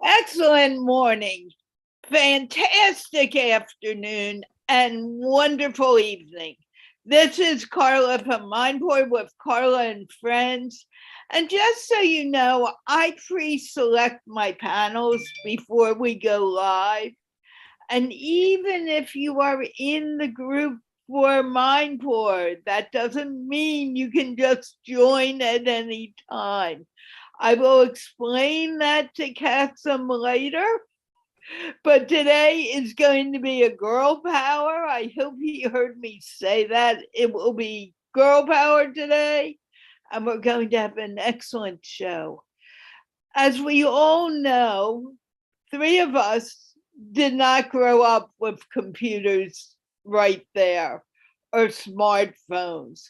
Excellent morning, fantastic afternoon, and wonderful evening. This is Carla from MindPlore with Carla and Friends. And just so you know, I pre-select my panels before we go live. And even if you are in the group for MindPlore, that doesn't mean you can just join at any time. I will explain that to Katsum later, but today is going to be a girl power. I hope you heard me say that. It will be girl power today, and we're going to have an excellent show. As we all know, three of us did not grow up with computers right there or smartphones.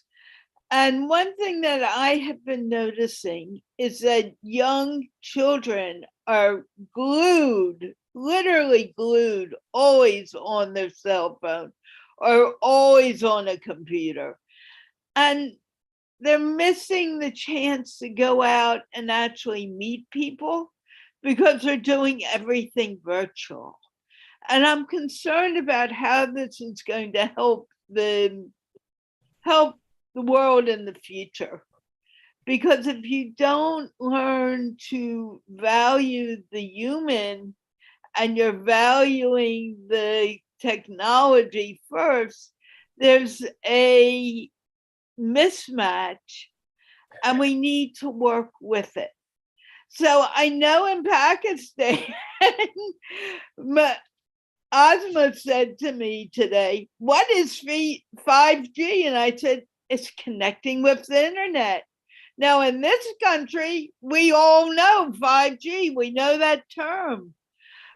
And one thing that I have been noticing is that young children are glued, literally glued, always on their cell phone or always on a computer. And they're missing the chance to go out and actually meet people because they're doing everything virtual. And I'm concerned about how this is going to help the world in the future. Because if you don't learn to value the human and you're valuing the technology first, there's a mismatch and we need to work with it. So I know in Pakistan, Asma said to me today, "What is 5G?" And I said, "It's connecting with the internet." Now, in this country, we all know 5G, we know that term,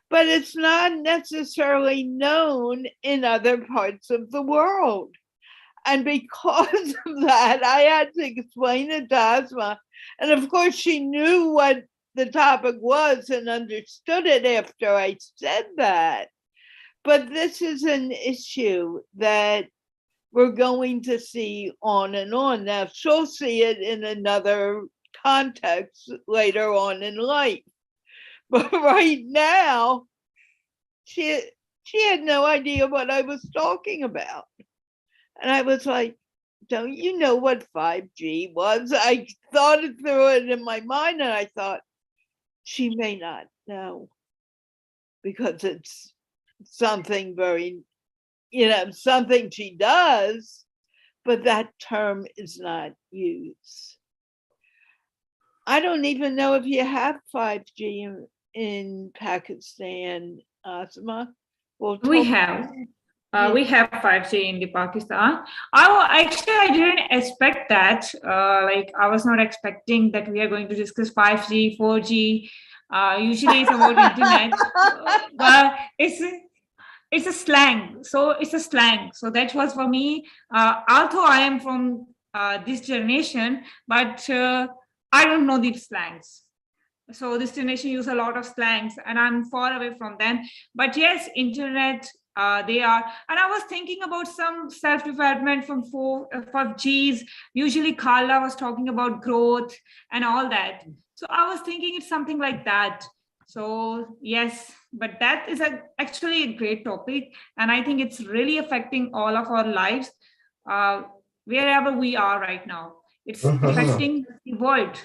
but it's not necessarily known in other parts of the world. And because of that, I had to explain it to Asma. And of course, she knew what the topic was and understood it after I said that. But this is an issue that we're going to see on and on. Now, she'll see it in another context later on in life. But right now, she had no idea what I was talking about. And I was like, don't you know what 5G was? I thought it through it in my mind and I thought, she may not know because it's something very, something she does, but that term is not used. I don't even know if you have 5G in Pakistan, Asma. Well, we have. We have 5G in the Pakistan. I didn't expect that. I was not expecting that we are going to discuss 5G, 4G. Usually it's about internet, but it's a slang. So it's a slang. So that was for me. Although I am from this generation, but I don't know these slangs. So this generation use a lot of slangs, and I'm far away from them. But yes, internet. They are, and I was thinking about some self-development from 5Gs. Usually Carla was talking about growth and all that. So I was thinking it's something like that. So yes, but that is actually a great topic. And I think it's really affecting all of our lives, wherever we are right now. It's affecting the world.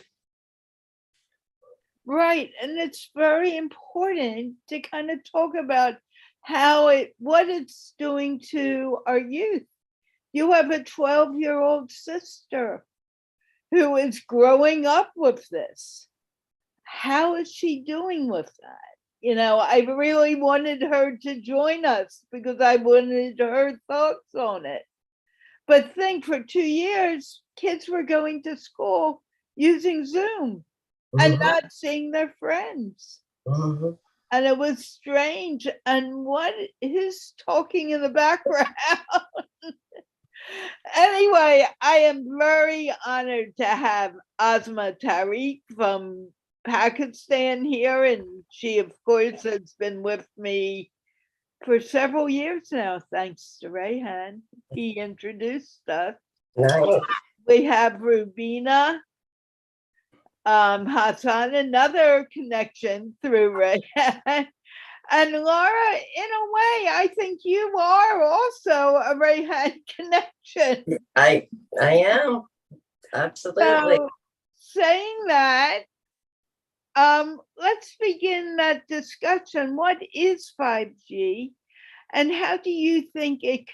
Right. And it's very important to kind of talk about what it's doing to our youth. You have a 12-year-old sister who is growing up with this. How is she doing with that? I really wanted her to join us because I wanted her thoughts on it. But think, for 2 years, kids were going to school using Zoom and not seeing their friends. And it was strange. And what is talking in the background? Anyway, I am very honored to have Asma Tariq from Pakistan here. And she, of course, has been with me for several years now, thanks to Rehan. He introduced us. We have Rubina Hassan, another connection through Rehan. And Laura, in a way, I think you are also a Rehan connection. I am. Absolutely. So, saying that, let's begin that discussion. What is 5G, and how do you think it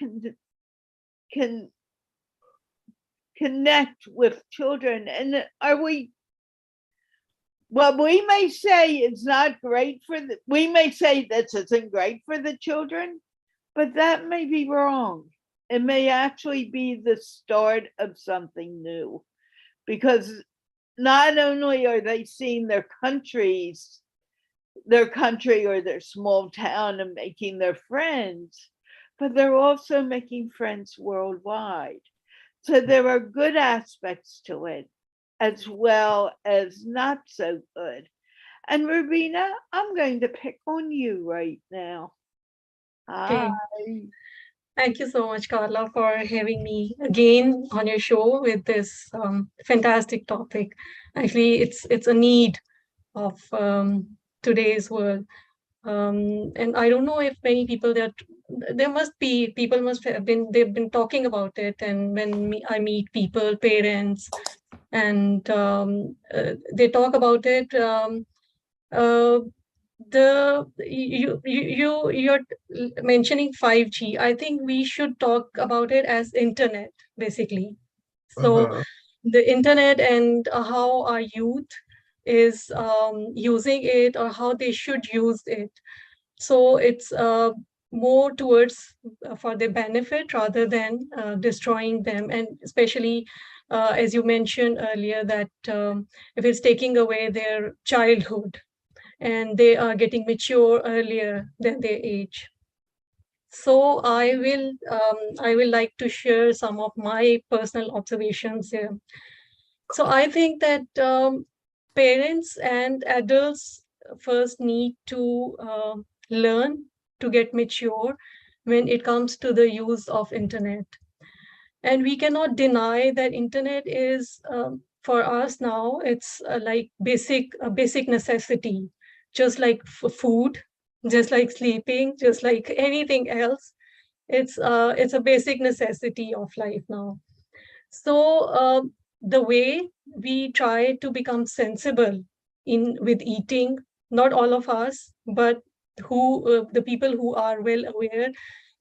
can connect with children? And are we? Well, we may say it's not great for the. We may say this isn't great for the children, but that may be wrong. It may actually be the start of something new, because not only are they seeing their country or their small town and making their friends, but they're also making friends worldwide. So there are good aspects to it as well as not so good. And Rubina, I'm going to pick on you right now. Okay. Hi. Thank you so much, Carla, for having me again on your show with this fantastic topic. Actually, it's a need of today's world. And I don't know if many people there must be people must have been they've been talking about it. And when I meet people, parents, and they talk about it. Uh, you're mentioning 5G. I think we should talk about it as internet, basically. So the internet and how our youth is using it, or how they should use it. So it's more towards for their benefit rather than destroying them. And especially as you mentioned earlier, that if it's taking away their childhood, and they are getting mature earlier than their age. So I will like to share some of my personal observations here. So I think that parents and adults first need to learn to get mature when it comes to the use of internet. And we cannot deny that internet is for us now, it's like a basic necessity, just like food, just like sleeping, just like anything else. It's a basic necessity of life now. So the way we try to become sensible in with eating, not all of us, but the people who are well aware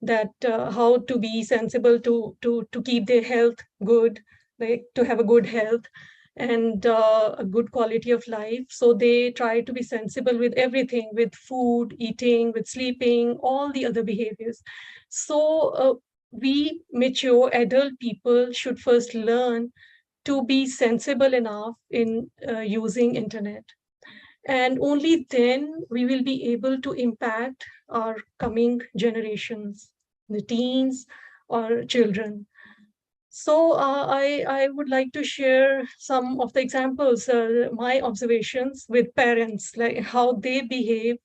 that how to be sensible to keep their health good, like to have a good health and a good quality of life. So they try to be sensible with everything, with food, eating, with sleeping, all the other behaviors. So we mature adult people should first learn to be sensible enough in using internet. And only then we will be able to impact our coming generations, the teens or children. So I would like to share some of the examples, my observations with parents, like how they behave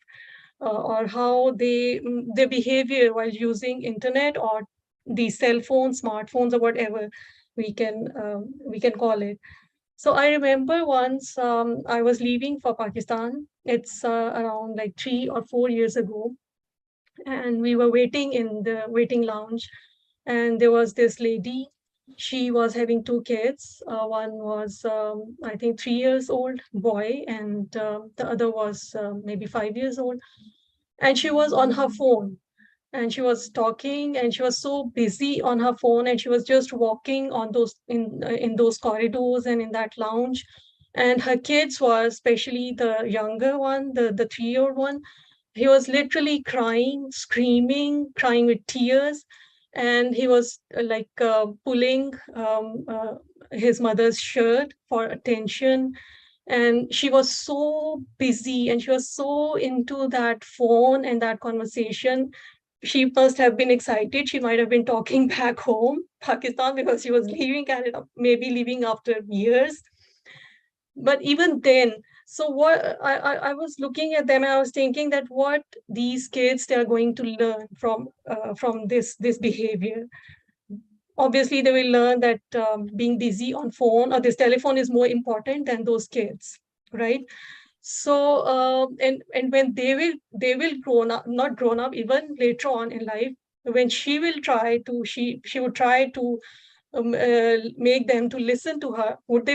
or how their behavior while using internet or the cell phones, smartphones, or whatever we can call it. So I remember once I was leaving for Pakistan. It's around like 3 or 4 years ago, and we were waiting in the waiting lounge, and there was this lady. She was having two kids. One was, I think, 3 years old boy, and the other was maybe 5 years old. And she was on her phone, and she was talking, and she was so busy on her phone, and she was just walking on those in those corridors and in that lounge. And her kids were, especially the younger one, the 3-year-old one, he was literally crying, screaming, crying with tears. And he was pulling his mother's shirt for attention. And she was so busy and she was so into that phone and that conversation. She must have been excited. She might have been talking back home, Pakistan, because she was leaving Canada, maybe leaving after years. But even then, so what I was looking at them and I was thinking that what these kids, they are going to learn from this behavior. Obviously, they will learn that being busy on phone or this telephone is more important than those kids. right? So and when they will grown up, not grown up, even later on in life, when she will try to she would try to make them to listen to her, would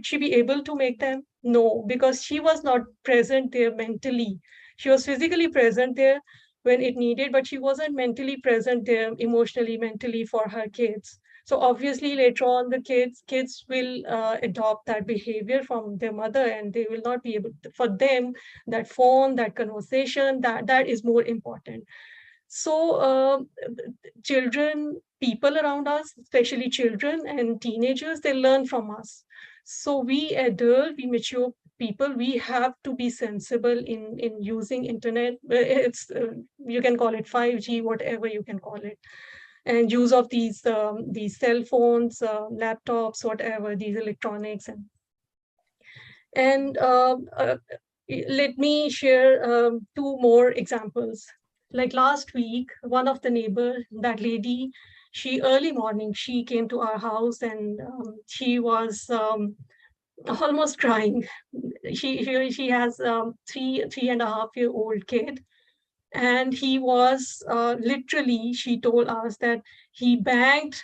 she be able to make them? No, because she was not present there mentally. She was physically present there when it needed, but she wasn't mentally present there emotionally, mentally for her kids. So obviously later on the kids will adopt that behavior from their mother, and they will not be able to, for them that phone, that conversation, that is more important. So children, people around us, especially children and teenagers, they learn from us. So we mature people, we have to be sensible in using internet. It's you can call it 5G, whatever you can call it, and use of these cell phones, laptops, whatever, these electronics. And let me share two more examples. Like last week, one of the neighbor, that lady, she early morning, she came to our house, and she was almost crying. She has three and a half year old kid, and he was literally, she told us that he banged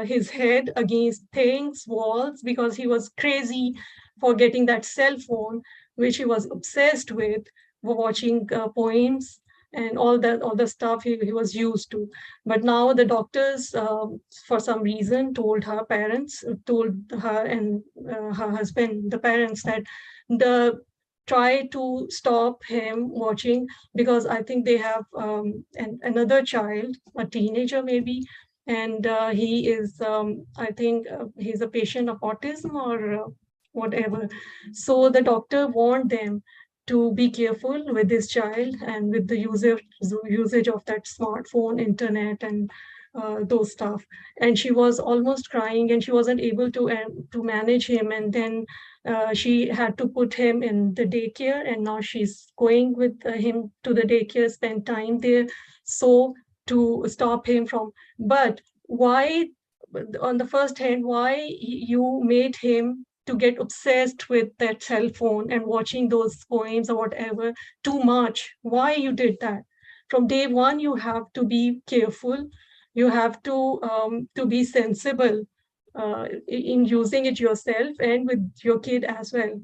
his head against things, walls, because he was crazy for getting that cell phone, which he was obsessed with, for watching poems and all the stuff he was used to. But now the doctors, for some reason, told her and her husband, the parents, that the try to stop him watching, because I think they have another child, a teenager maybe, and he is, I think he's a patient of autism or whatever. So the doctor warned them to be careful with this child and with the usage of that smartphone, internet, and those stuff. And she was almost crying, and she wasn't able to manage him. And then she had to put him in the daycare, and now she's going with him to the daycare, spend time there, so to stop him from. But why, on the first hand, why you made him to get obsessed with that cell phone and watching those poems or whatever too much? Why you did that? From day one, you have to be careful. You have to be sensible in using it yourself and with your kid as well.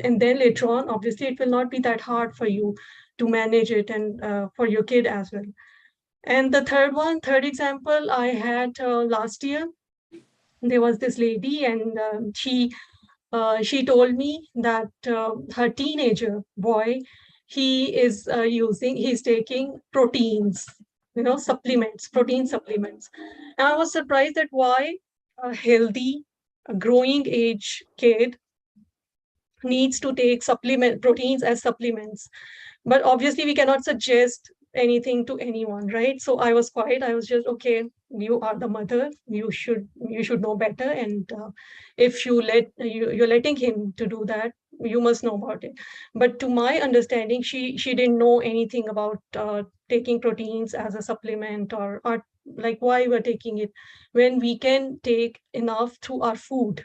And then later on, obviously, it will not be that hard for you to manage it, and for your kid as well. And the third example I had last year. There was this lady, and she told me that her teenager boy, he's taking proteins, supplements, protein supplements. And I was surprised that why a healthy, a growing age kid needs to take proteins as supplements. But obviously we cannot suggest anything to anyone, right? So I was quiet. I was just, okay, you are the mother, you should know better. And if you're letting him to do that, you must know about it. But to my understanding, she didn't know anything about taking proteins as a supplement, or like why we're taking it when we can take enough through our food.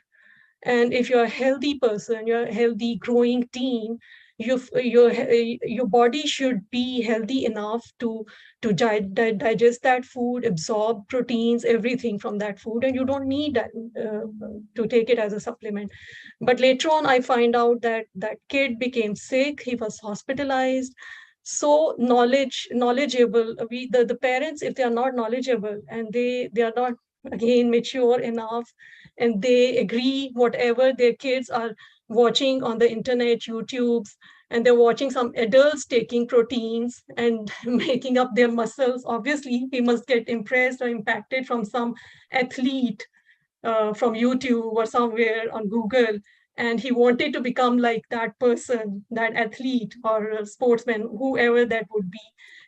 And if you're a healthy person, you're a healthy growing teen, your body should be healthy enough to digest that food, absorb proteins, everything from that food, and you don't need that to take it as a supplement. But later on, I find out that that kid became sick. He was hospitalized. So knowledgeable, the parents, if they are not knowledgeable, and they are not, again, mature enough, and they agree whatever their kids are watching on the internet, YouTubes, and they're watching some adults taking proteins and making up their muscles. Obviously, we must get impressed or impacted from some athlete from YouTube or somewhere on Google, and he wanted to become like that person, that athlete or a sportsman, whoever that would be,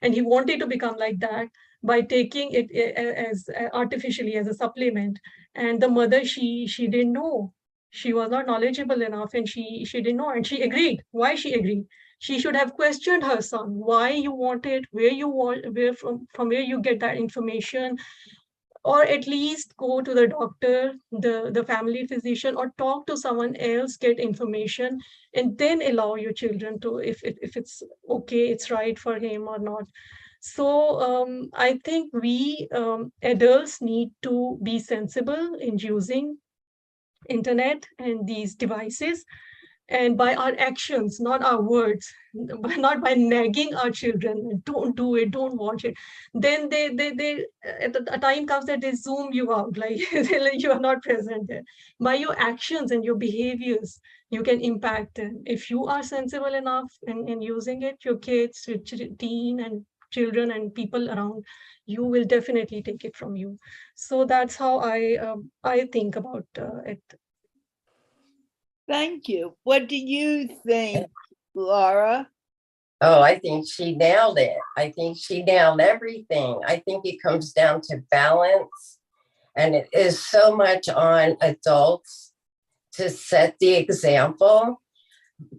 and he wanted to become like that by taking it as artificially as a supplement. And the mother, she didn't know, she was not knowledgeable enough, and she didn't know, and she agreed. Why she agreed? She should have questioned her son, why you want it, where you want, where from where you get that information. or at least go to the doctor, the family physician, or talk to someone else, get information, and then allow your children to, if it's okay, it's right for him or not. So I think we adults need to be sensible in using internet and these devices, and by our actions, not our words, not by nagging our children, don't do it, don't watch it. Then they at a time comes that they zoom you out, like you are not present there. By your actions and your behaviors, you can impact them. If you are sensible enough in using it, your kids, your teen and children and people around you will definitely take it from you. So that's how I think about it. Thank you. What do you think, Laura? Oh, I think she nailed it. I think she nailed everything. I think it comes down to balance, and it is so much on adults to set the example.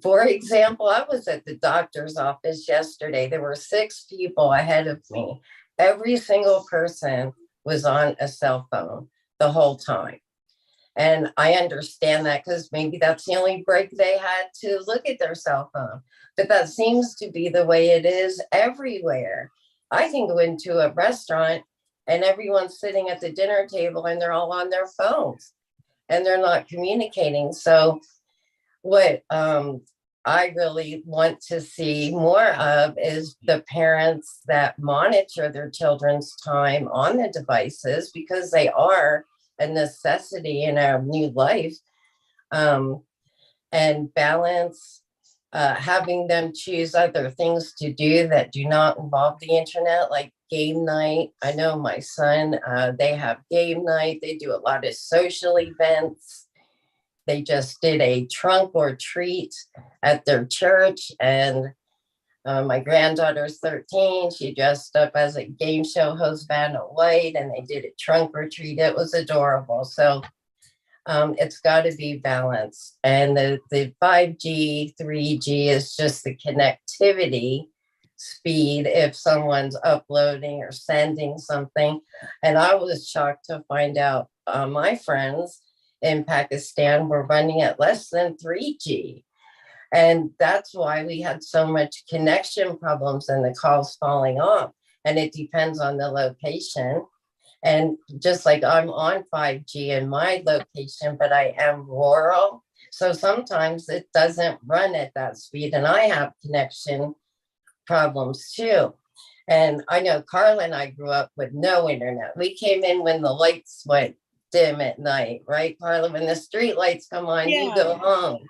For example, I was at the doctor's office yesterday. There were 6 people ahead of me. Every single person was on a cell phone the whole time. And I understand that because maybe that's the only break they had to look at their cell phone. But that seems to be the way it is everywhere. I can go into a restaurant and everyone's sitting at the dinner table and they're all on their phones and they're not communicating. So what I really want to see more of is the parents that monitor their children's time on the devices, because they are a necessity in our new life, and balance, having them choose other things to do that do not involve the internet, like game night. I know my son, they have game night. They do a lot of social events. They just did a trunk or treat at their church, and my granddaughter's 13. She dressed up as a game show host, Vanna White, and they did a trunk or treat. It was adorable. So it's got to be balanced. And the 5G, 3G is just the connectivity speed if someone's uploading or sending something. And I was shocked to find out my friends in Pakistan were running at less than 3G. And that's why we had so much connection problems and the calls falling off. And it depends on the location. And just like I'm on 5G in my location, but I am rural. So sometimes it doesn't run at that speed. And I have connection problems too. And I know Carla and I grew up with no internet. We came in when the lights went dim at night, right, Carla? When the street lights come on, you go home.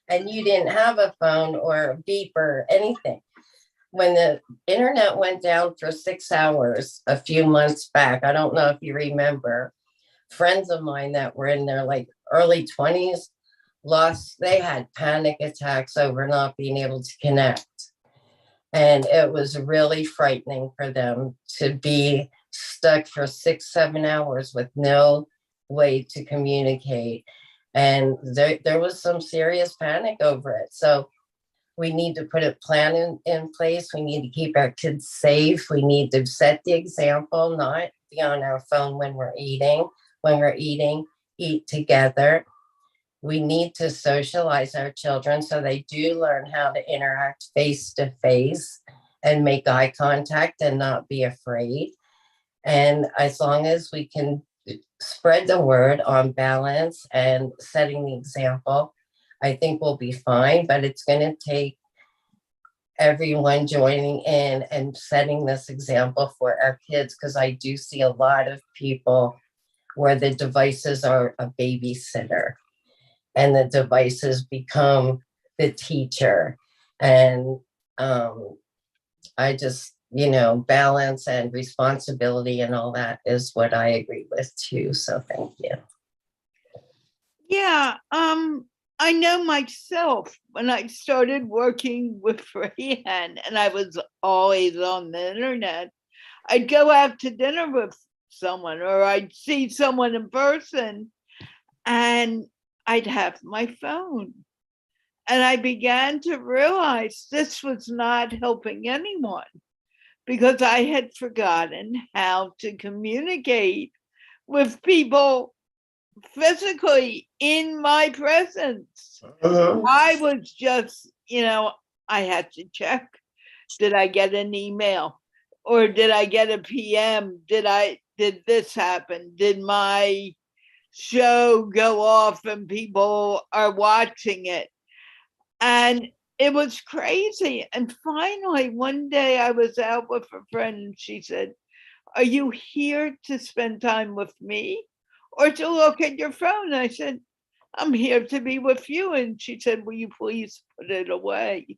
And you didn't have a phone or a beep or anything. When the internet went down for 6 hours a few months back, I don't know if you remember, friends of mine that were in their like early 20s they had panic attacks over not being able to connect. And it was really frightening for them to be stuck for 6, 7 hours with no way to communicate. And there was some serious panic over it. So we need to put a plan in place. We need to keep our kids safe. We need to set the example, not be on our phone when we're eating. When we're eating, eat together. We need to socialize our children so they do learn how to interact face to face and make eye contact and not be afraid. And as long as we can spread the word on balance and setting the example, I think we'll be fine. But it's going to take everyone joining in and setting this example for our kids, because I do see a lot of people where the devices are a babysitter and the devices become the teacher. And I just, balance and responsibility and all that is what I agree with too. So thank you. Yeah, I know myself when I started working with Rehan and I was always on the internet, I'd go out to dinner with someone or I'd see someone in person and I'd have my phone. And I began to realize this was not helping anyone because I had forgotten how to communicate with people physically in my presence. Mhm. I was just, I had to check. Did I get an email? Or did I get a PM? Did this happen? Did my show go off and people are watching it? And it was crazy. And finally, one day I was out with a friend and she said, "Are you here to spend time with me or to look at your phone?" I said, "I'm here to be with you." And she said, "Will you please put it away?"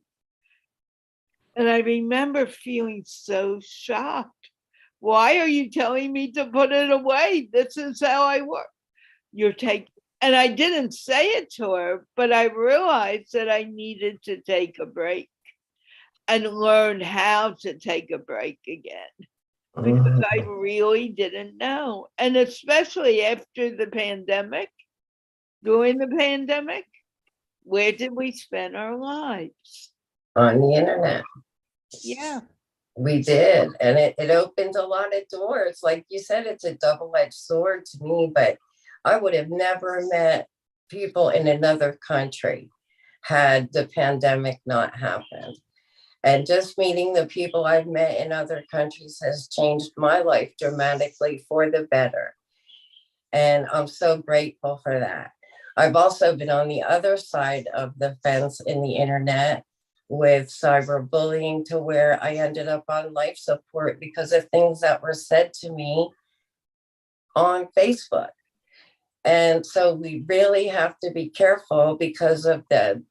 And I remember feeling so shocked. Why are you telling me to put it away? This is how I work. And I didn't say it to her, but I realized that I needed to take a break and learn how to take a break again, because I really didn't know. And especially after the pandemic, during the pandemic, where did we spend our lives? On the internet. Yeah. We did. And it opened a lot of doors. Like you said, it's a double-edged sword to me, but I would have never met people in another country had the pandemic not happened. And just meeting the people I've met in other countries has changed my life dramatically for the better. And I'm so grateful for that. I've also been on the other side of the fence in the internet with cyberbullying, to where I ended up on life support because of things that were said to me on Facebook. And so we really have to be careful because of the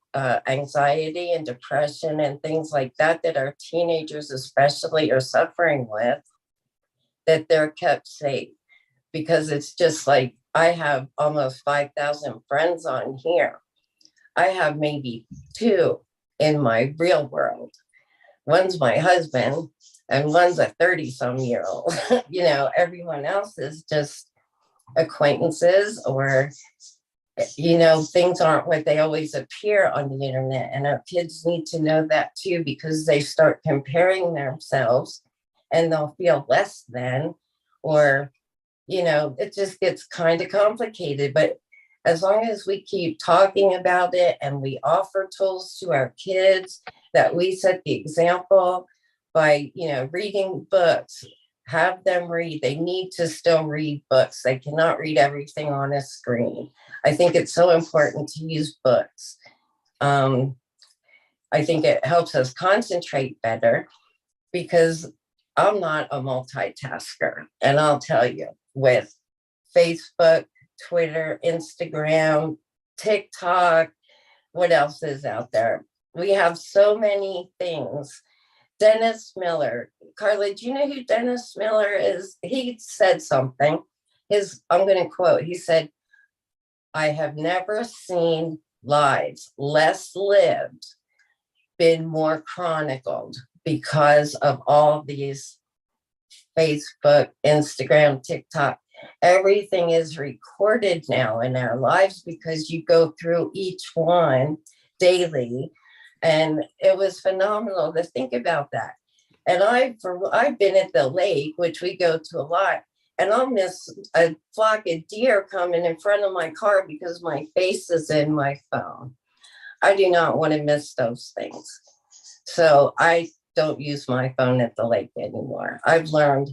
anxiety and depression and things like that our teenagers especially are suffering with, that they're kept safe. Because it's just like, I have almost 5,000 friends on here. I have maybe 2 in my real world. One's my husband and one's a 30-some-year-old. Everyone else is just acquaintances, or things aren't what they always appear on the internet. And our kids need to know that too, because they start comparing themselves and they'll feel less than, or it just gets kind of complicated. But as long as we keep talking about it and we offer tools to our kids, that we set the example by reading books, have them read. They need to still read books. They cannot read everything on a screen. I think it's so important to use books. I think it helps us concentrate better, because I'm not a multitasker. And I'll tell you, with Facebook, Twitter, Instagram, TikTok, what else is out there? We have so many things. Dennis Miller. Carla, do you know who Dennis Miller is? He said something. I'm going to quote. He said, "I have never seen lives less lived been more chronicled because of all these Facebook, Instagram, TikTok. Everything is recorded now in our lives because you go through each one daily." And it was phenomenal to think about that. And I've been at the lake, which we go to a lot, and I'll miss a flock of deer coming in front of my car because my face is in my phone. I do not want to miss those things. So I don't use my phone at the lake anymore. I've learned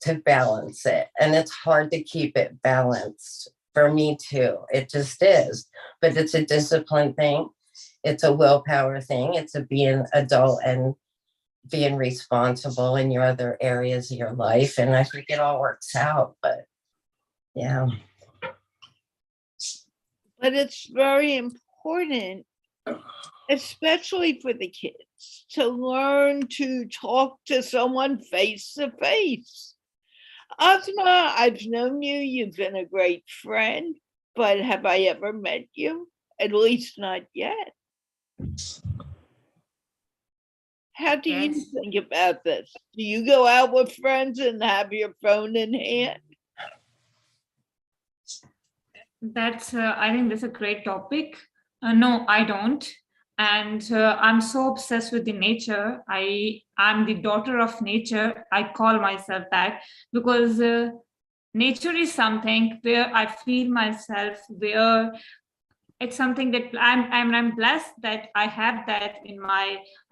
to balance it, and it's hard to keep it balanced for me too. It just is, but it's a discipline thing. It's a willpower thing. It's a being adult and being responsible in your other areas of your life. And I think it all works out, but yeah. But it's very important, especially for the kids, to learn to talk to someone face to face. Asma, I've known you. You've been a great friend, but have I ever met you? At least not yet. How do you think about this? Do you go out with friends and have your phone in hand? I think that's a great topic. No, I don't. And I'm so obsessed with the nature. I'm the daughter of nature. I call myself that because nature is something where I feel myself, where it's something that I'm blessed that I have that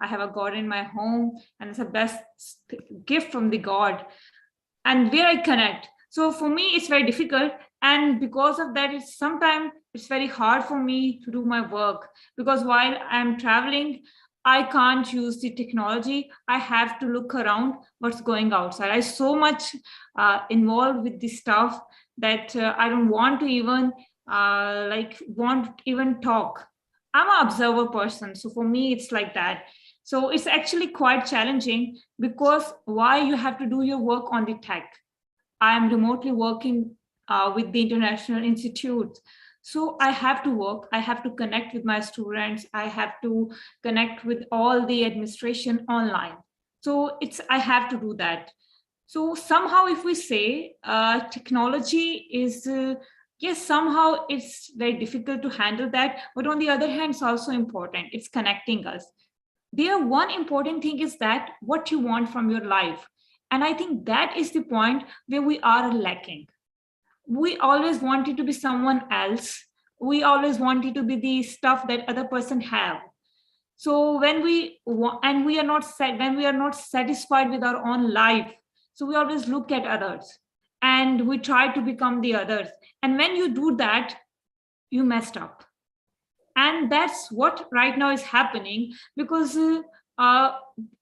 I have a God in my home, and it's the best gift from the God, and where I connect. So for me, it's very difficult. And because of that, sometimes it's very hard for me to do my work, because while I'm traveling, I can't use the technology. I have to look around what's going outside. I'm so much involved with this stuff that I don't want to even won't even talk. I'm an observer person. So for me, it's like that. So it's actually quite challenging, because why you have to do your work on the tech. I am remotely working with the International Institute. So I have to work, I have to connect with my students, I have to connect with all the administration online. So I have to do that. So somehow if we say technology is, yes, somehow it's very difficult to handle that. But on the other hand, it's also important. It's connecting us. There, one important thing is that what you want from your life. And I think that is the point where we are lacking. We always wanted to be someone else. We always wanted to be the stuff that other person have. So when we are not satisfied with our own life, so we always look at others and we try to become the others. And when you do that, you messed up. And that's what right now is happening, because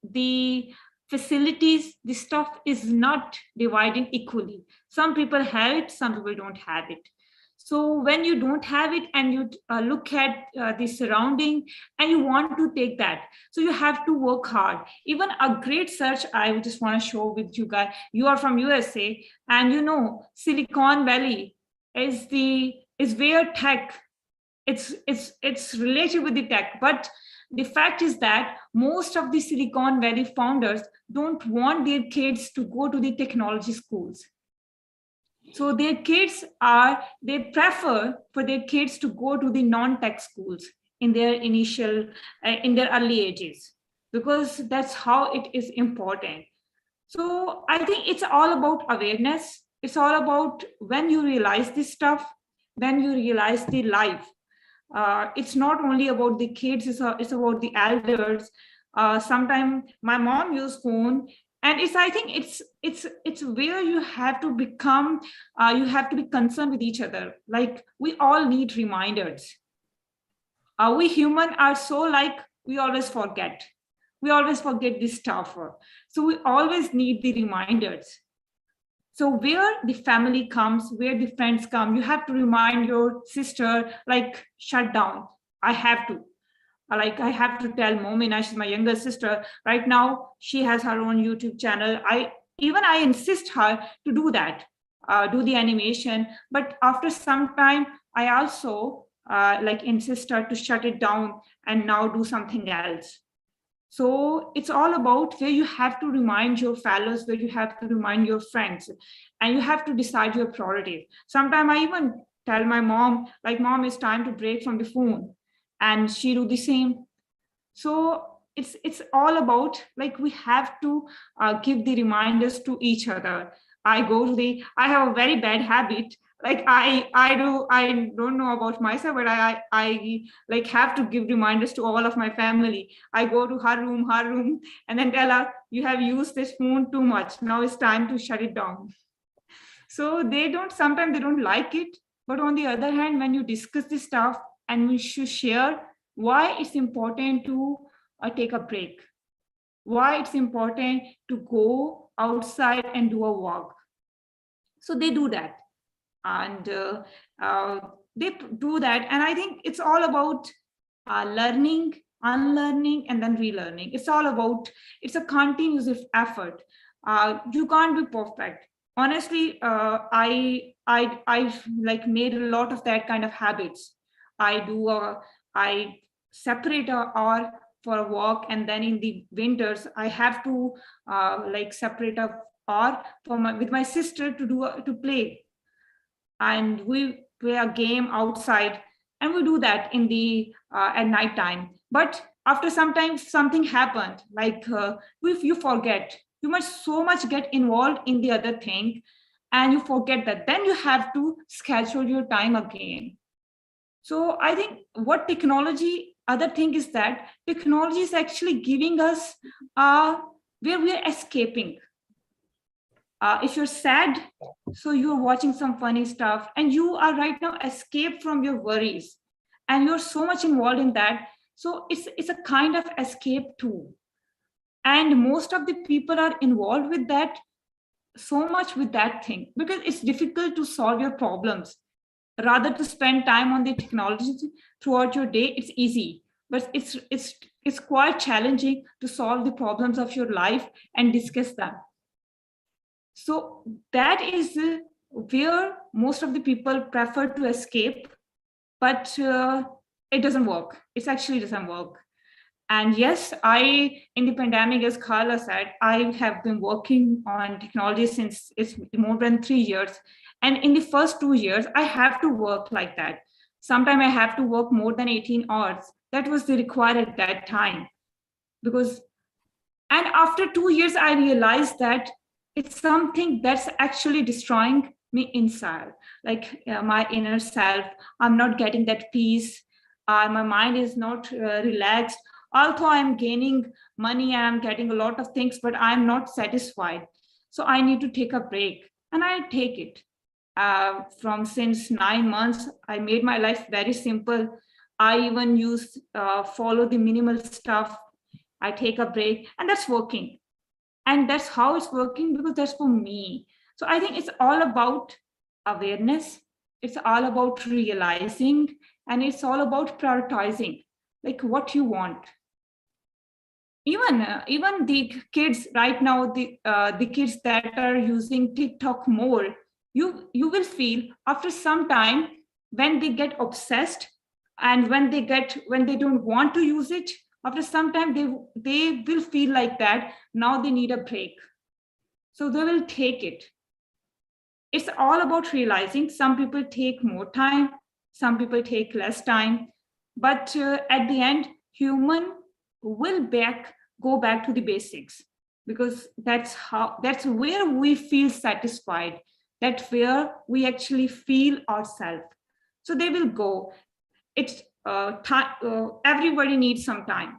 the facilities, the stuff is not dividing equally. Some people have it, some people don't have it. So when you don't have it and you look at the surrounding and you want to take that, so you have to work hard. Even a great search I would just want to show with you guys. You are from USA, and you know Silicon Valley is where tech. It's related with the tech, but the fact is that most of the Silicon Valley founders don't want their kids to go to the technology schools. So they prefer for their kids to go to the non-tech schools in their early ages, because that's how it is important. So I think it's all about awareness. It's all about when you realize this stuff, when you realize the life. It's not only about the kids, it's about the elders. Sometimes my mom uses phone, and I think it's where you have to become, you have to be concerned with each other. Like, we all need reminders. We human are so like, we always forget. We always forget this stuff. So we always need the reminders. So where the family comes, where the friends come, you have to remind your sister, like, shut down. I have to tell Momina, she's my younger sister. Right now, she has her own YouTube channel. I insist her to do that, do the animation. But after some time, I also insist her to shut it down and now do something else. So it's all about where you have to remind your fellows, where you have to remind your friends, and you have to decide your priorities. Sometimes I even tell my mom, like, Mom, it's time to break from the phone, and she do the same. So it's all about, like, we have to give the reminders to each other. I have a very bad habit. Like, I don't know about myself, but I like have to give reminders to all of my family. I go to her room, and then tell her, you have used this phone too much. Now it's time to shut it down. So sometimes they don't like it. But on the other hand, when you discuss this stuff and we should share why it's important to take a break, why it's important to go outside and do a walk. So they do that. And they do that. And I think it's all about learning, unlearning, and then relearning. It's a continuous effort. You can't be perfect. Honestly, I've like made a lot of that kind of habits. I separate an hour for a walk, and then in the winters I have to separate an hour with my sister to play. And we play a game outside, and we do that in the at night time. But after some time, something happened, like if you forget, you must so much get involved in the other thing, and you forget that. Then you have to schedule your time again. So I think what technology, other thing is that technology is actually giving us where we are escaping. If you're sad, so you're watching some funny stuff and you are right now escape from your worries, and you're so much involved in that. So it's a kind of escape too. And most of the people are involved with that, so much with that thing, because it's difficult to solve your problems. Rather to spend time on the technology throughout your day, it's easy, but it's quite challenging to solve the problems of your life and discuss them. So that is where most of the people prefer to escape, but it doesn't work. It actually doesn't work. And yes, in the pandemic, as Carla said, I have been working on technology since it's more than 3 years. And in the first 2 years, I have to work like that. Sometimes I have to work more than 18 hours. That was the required at that time. And after 2 years, I realized that it's something that's actually destroying me inside, like my inner self. I'm not getting that peace. My mind is not relaxed. Although I'm gaining money and I'm getting a lot of things, but I'm not satisfied. So I need to take a break, and I take it. From since 9 months, I made my life very simple. I even follow the minimal stuff. I take a break, and that's working. And that's how it's working, because that's for me. So I think it's all about awareness. It's all about realizing, and it's all about prioritizing, like what you want. Even the kids right now, the kids that are using TikTok more, you will feel after some time, when they get obsessed and when they don't want to use it, after some time they will feel like that now they need a break, so they will take it. It's all about realizing. Some people take more time, some people take less time, but at the end, human will go back to the basics, because that's where we feel satisfied, that's where we actually feel ourselves. So they will go. It's everybody needs some time,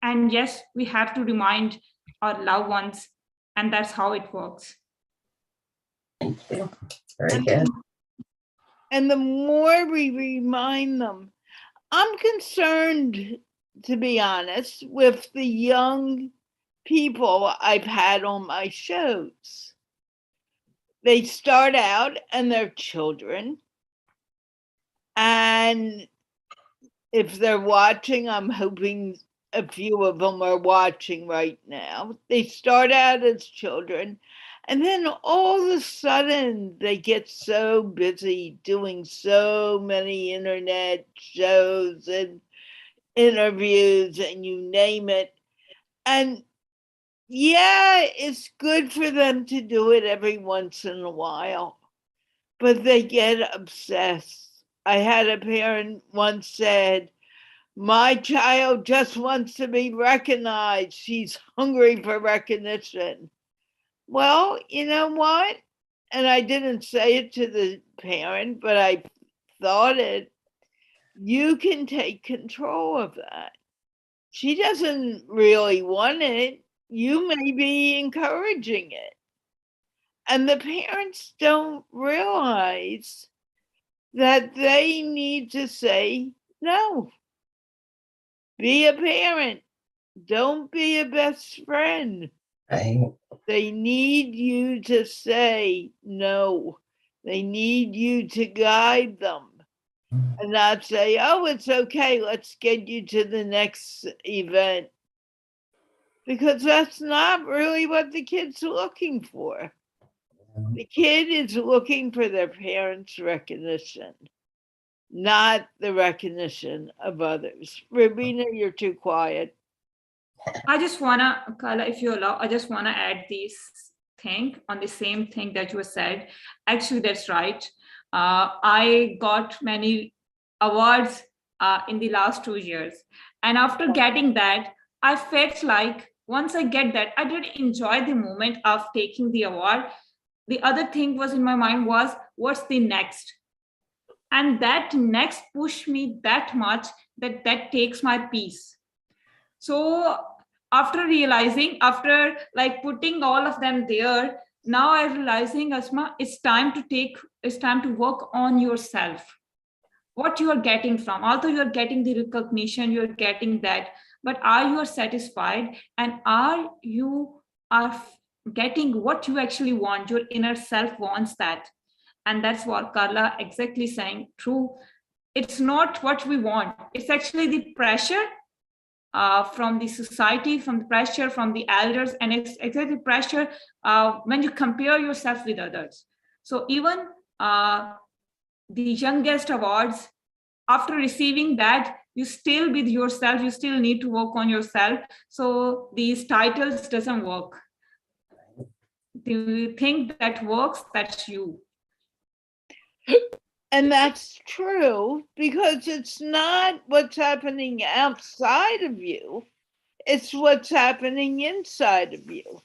and yes, we have to remind our loved ones, and that's how it works. Thank you. Very good. And the more we remind them, I'm concerned, to be honest, with the young people I've had on my shows. They start out and they're children. And if they're watching, I'm hoping a few of them are watching right now. They start out as children, and then all of a sudden they get so busy doing so many internet shows and interviews and you name it. And yeah, it's good for them to do it every once in a while, but they get obsessed. I had a parent once said, "My child just wants to be recognized. She's hungry for recognition." Well, you know what? And I didn't say it to the parent, but I thought it. You can take control of that. She doesn't really want it. You may be encouraging it. And the parents don't realize that they need to say no. Be a parent. Don't be a best friend. Right. They need you to say no. They need you to guide them and not say, "Oh, it's okay, let's get you to the next event." Because that's not really what the kid's looking for. The kid is looking for their parents' recognition, not the recognition of others. Rubina, you're too quiet. I just wanna, Carla, if you allow, I just wanna add this thing on the same thing that you said. Actually, that's right. I got many awards in the last 2 years. And after getting that, I felt like once I get that, I did enjoy the moment of taking the award. the other thing was in my mind was, what's the next? And that next pushed me that much that takes my peace. So after realizing, after like putting all of them there, now I'm realizing, Asma, it's time to work on yourself. What you are getting from, although you are getting the recognition, you're getting that, but are you satisfied, and are getting what you actually want? Your inner self wants that. And that's what Carla exactly saying, true. It's not what we want, it's actually the pressure from the society, from the pressure from the elders, and it's exactly pressure when you compare yourself with others. So even the youngest awards, after receiving that, you still with yourself, you still need to work on yourself. So these titles doesn't work. Do you think that works? That's you. And that's true, because it's not what's happening outside of you, it's what's happening inside of you.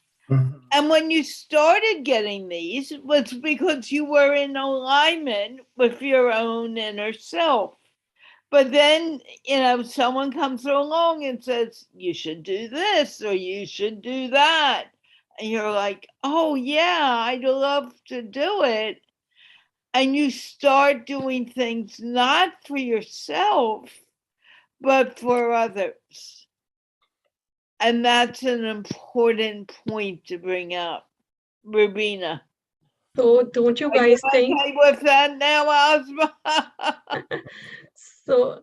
And when you started getting these, it was because you were in alignment with your own inner self. But then, someone comes along and says, you should do this or you should do that. And you're like, oh, yeah, I'd love to do it. And you start doing things not for yourself, but for others. And that's an important point to bring up, Rubina. So don't you guys think? Okay with that now, Asma? So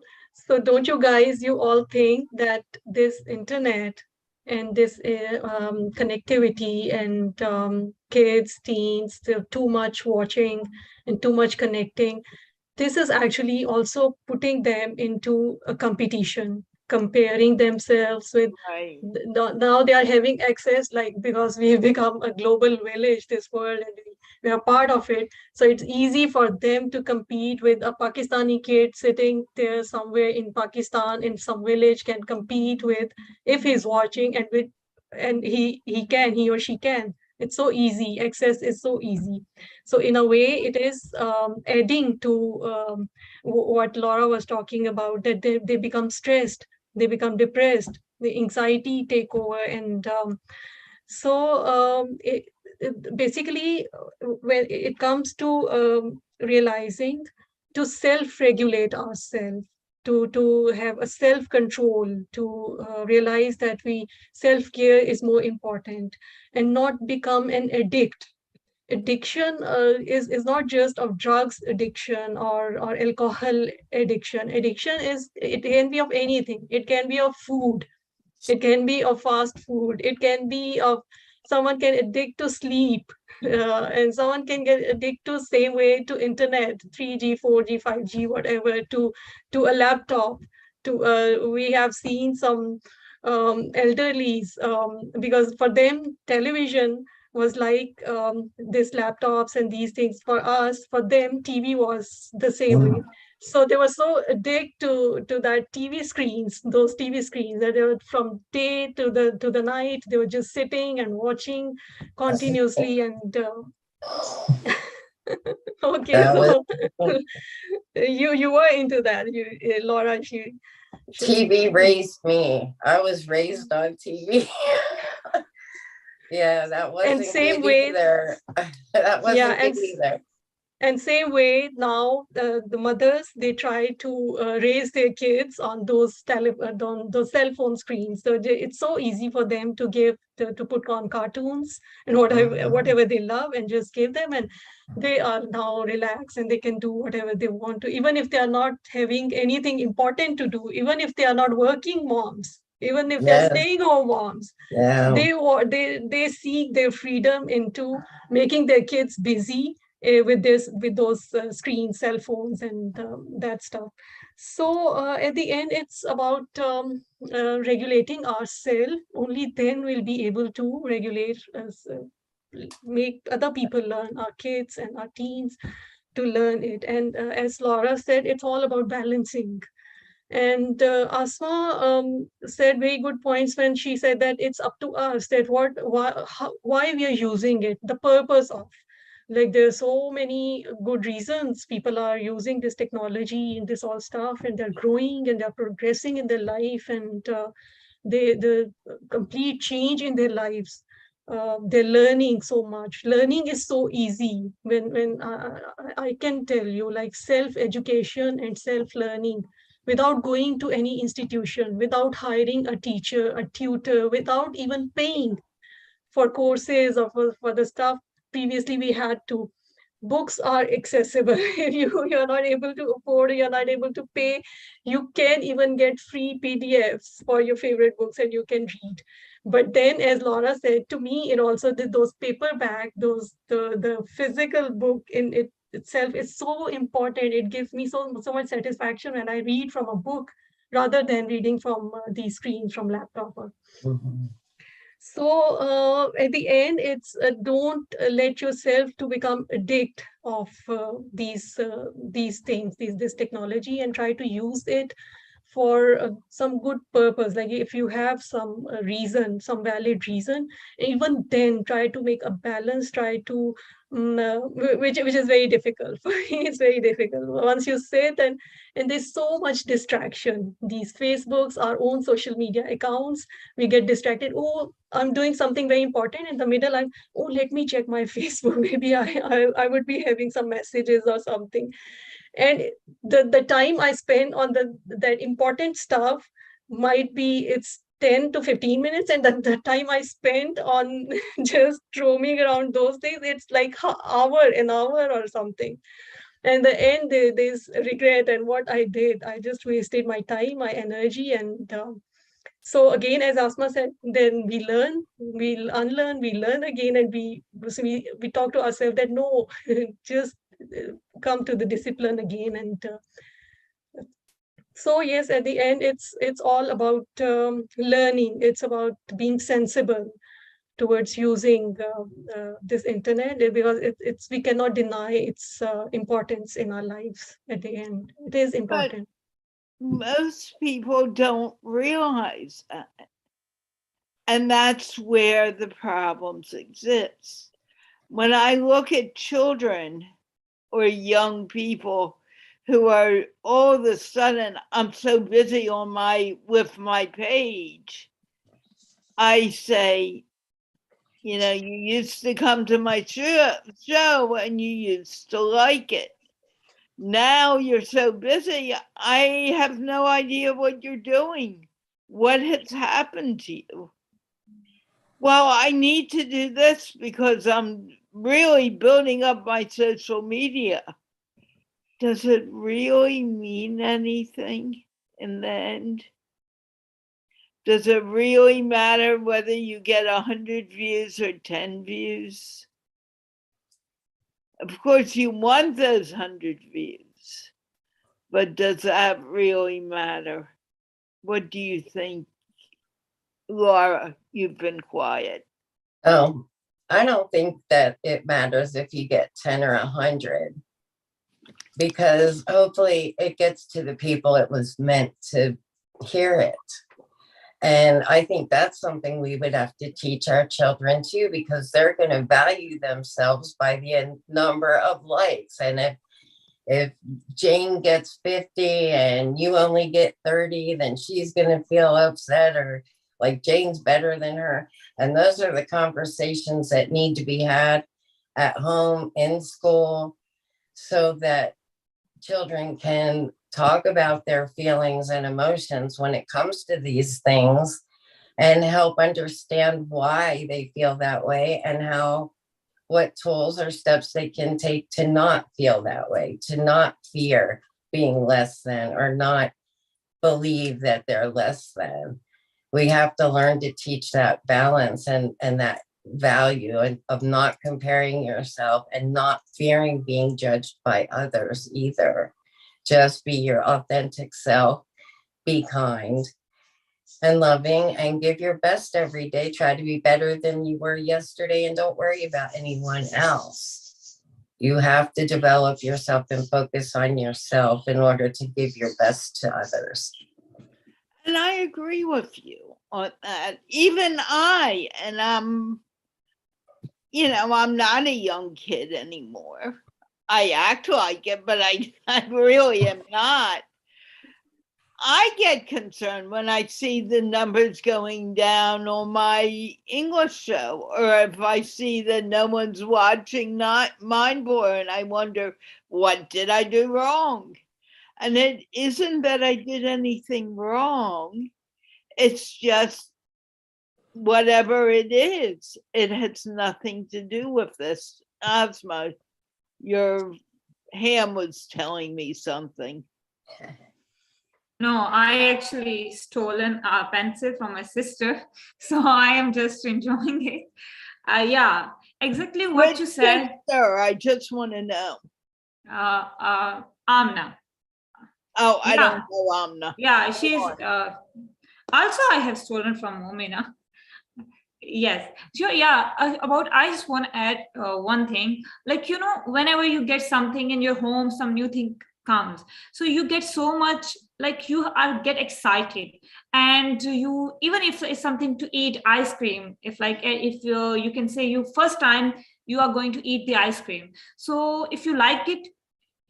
don't you guys, you all think that this internet and this connectivity and kids, teens, too much watching and too much connecting, this is actually also putting them into a competition, comparing themselves with, Right. now they are having access, like, because we've become a global village, this world, and we are part of it. So it's easy for them to compete with a Pakistani kid sitting there somewhere in Pakistan in some village, can compete with, if he's watching, and he or she can. It's so easy. Access is so easy. So in a way, it is adding to what Laura was talking about, that they become stressed, they become depressed, the anxiety take over. And basically, when it comes to realizing to self-regulate ourselves, to have a self-control, to realize that self-care is more important, and not become an addict. Addiction is not just of drugs addiction or alcohol addiction. Addiction it can be of anything. It can be of food, it can be of fast food, it can be of, someone can addict to sleep, and someone can get addicted to same way to internet, 3G, 4G, 5G, whatever, to a laptop. We have seen some elderlies, because for them television was like this laptops and these things. For us, for them TV was the same way. So they were so addicted to that TV screens, those TV screens, that they were, from day to the night, they were just sitting and watching continuously. And okay, so you were into that, Laura. TV raised me. I was raised on TV. Yeah, that wasn't same good way, either. That wasn't good either. And same way now, the mothers, they try to raise their kids on those on those cell phone screens. So it's so easy for them to put on cartoons and whatever they love, and just give them, and they are now relaxed and they can do whatever they want to, even if they are not having anything important to do, even if they are not working moms, even if they're staying home moms. They seek their freedom into making their kids busy with those screens, cell phones, and that stuff. So at the end, it's about regulating ourselves. Only then we'll be able to regulate make other people learn, our kids and our teens, to learn it. And as Laura said, it's all about balancing. And Asma said very good points when she said that it's up to us, that why we are using it, the purpose of. Like there's so many good reasons people are using this technology and this all stuff, and they're growing and they're progressing in their life, and the complete change in their lives. They're learning so much. Learning is so easy when I can tell you, like self-education and self-learning without going to any institution, without hiring a teacher, a tutor, without even paying for courses or for the stuff previously we had to. Books are accessible. If you're not able to afford, you're not able to pay, you can even get free PDFs for your favorite books and you can read. But then, as Laura said, to me, it also did those paperback, the physical book in it itself is so important. It gives me so much satisfaction when I read from a book rather than reading from these screens from laptop. Mhm. So at the end, it's don't let yourself to become addict of these things, this technology, and try to use it for some good purpose. Like if you have some reason, some valid reason, even then try to make a balance. Try to which is very difficult for me. It's very difficult once you sit and there's so much distraction. These Facebooks, our own social media accounts, we get distracted. Oh, I'm doing something very important in the middle. Oh, let me check my Facebook. Maybe I would be having some messages or something. And the time I spend on that important stuff might be it's 10 to 15 minutes, and the time I spent on just roaming around those days, it's like an hour or something. And the end, there's regret and what I did. I just wasted my time, my energy, and so again, as Asma said, then we learn, we unlearn, we learn again, and we talk to ourselves that no, just come to the discipline again. And so yes, at the end, it's all about learning. It's about being sensible towards using this internet, because it's we cannot deny its importance in our lives. At the end, it is But important. most people don't realize that. And that's where the problems exist. When I look at children or young people who are all of a sudden, I'm so busy with my page, I say, you know, you used to come to my show and you used to like it. Now you're so busy, I have no idea what you're doing. What has happened to you? Well, I need to do this because I'm really building up my social media. Does it really mean anything in the end? Does it really matter whether you get 100 views or 10 views? Of course, you want those 100 views, but does that really matter? What do you think, Laura? You've been quiet. I don't think that it matters if you get 10 or 100, because hopefully it gets to the people it was meant to hear it. And I think that's something we would have to teach our children too, because they're going to value themselves by the number of likes. And if Jane gets 50 and you only get 30, then she's going to feel upset, or like Jane's better than her. And those are the conversations that need to be had at home, in school, so that children can talk about their feelings and emotions when it comes to these things, and help understand why they feel that way, and what tools or steps they can take to not feel that way, to not fear being less than, or not believe that they're less than. We have to learn to teach that balance and that value of not comparing yourself and not fearing being judged by others either. Just be your authentic self, be kind and loving, and give your best every day. Try to be better than you were yesterday, and don't worry about anyone else. You have to develop yourself and focus on yourself in order to give your best to others. And I agree with you on that. Even and I'm I'm not a young kid anymore. I act like it, but I really am not. I get concerned when I see the numbers going down on my English show, or if I see that no one's watching not MindPlore, and I wonder, what did I do wrong? And it isn't that I did anything wrong. It's just whatever it is, it has nothing to do with this. Asma, your hand was telling me something. No, I actually stolen a pencil from my sister, so I am just enjoying it. Yeah, exactly what Which you said. sister? I just want to know. Amna. Oh, I Yeah. don't know Amna. Yeah, she's also I have stolen from Momina. Yes, sure. Yeah, about I just want to add one thing. Like, whenever you get something in your home, some new thing comes. So you get so much, like you are get excited, and you, even if it's something to eat, ice cream. If you can say you first time you are going to eat the ice cream. So if you like it,